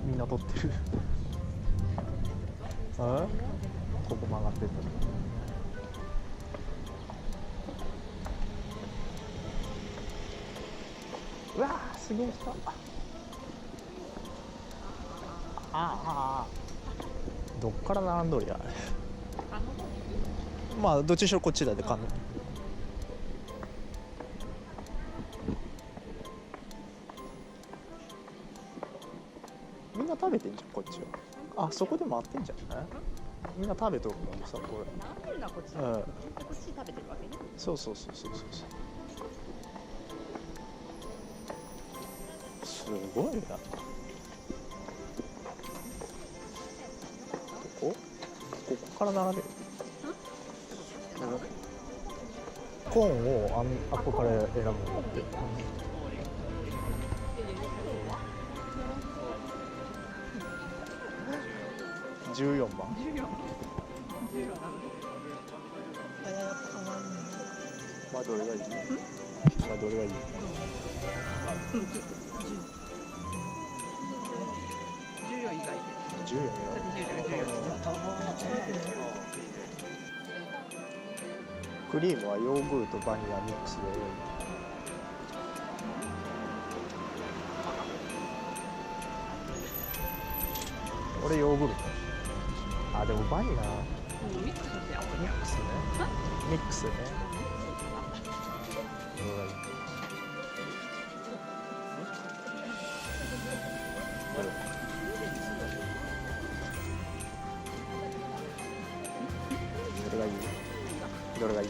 みんな撮ってるここ曲がってる。うわーすげえ人。どっから並んどるや。まあどっちにしろこっちだでかんの。みんな食べてんじゃんこっちは。あそこで回ってんじゃん。みんな食べとるからさこれ。並んでるのはこっち。こっち食べてるわけね。そうそうすごいな。ここから並べる。コーンをあっこから選ぶのって。14番。まあどれがいい？まあどれがいい？14以外。14以外。クリームはヨーグルトバニラミックスで。俺ヨーグルト。あでもバニラ。ミックスしてやっぱり。ミックスね。ミックスね。どれがいい？どれがいい？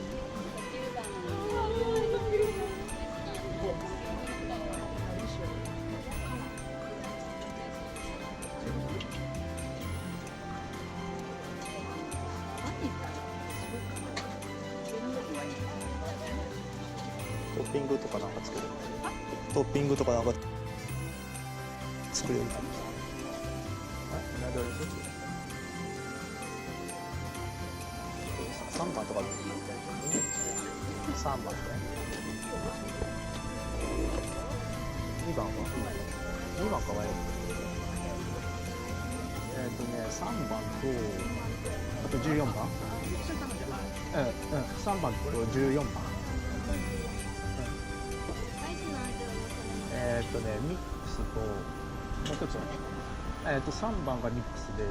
トッピングとかなんか作る？トッピングとかなんか作れる？3番とかで3番ね。2番は2番かわいい。3番とあと14番。3番と14番。ミックスともう一つは3番がミックスで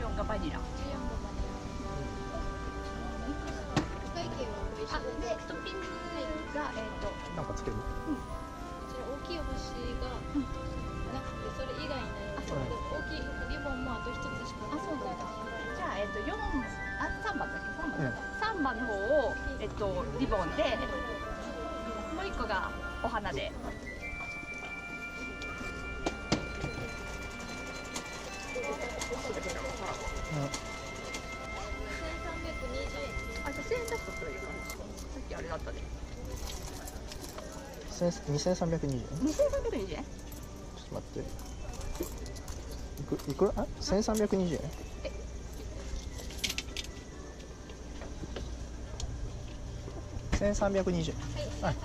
14がバニラ。あでトッピングがなんかつける？それ大きい星がなくて、それ以外に大きいリボンもあと一つしかなくて。そうなんだ。じゃあ3番だけ3番の方をリボンで、もう一個がお花で。あ、じゃあ1000円出すとそれいいかな。さっきあれだったね。2320円？ 2320円？ちょっと待って。いくら？1320円？1320円。はい、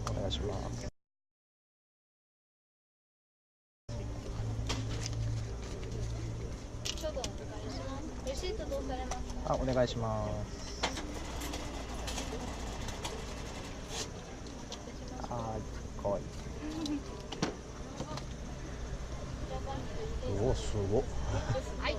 お願いします。ちょっとお願いします。レシートどうされますか？お願いします。かわいい。おお、すごっ。はい。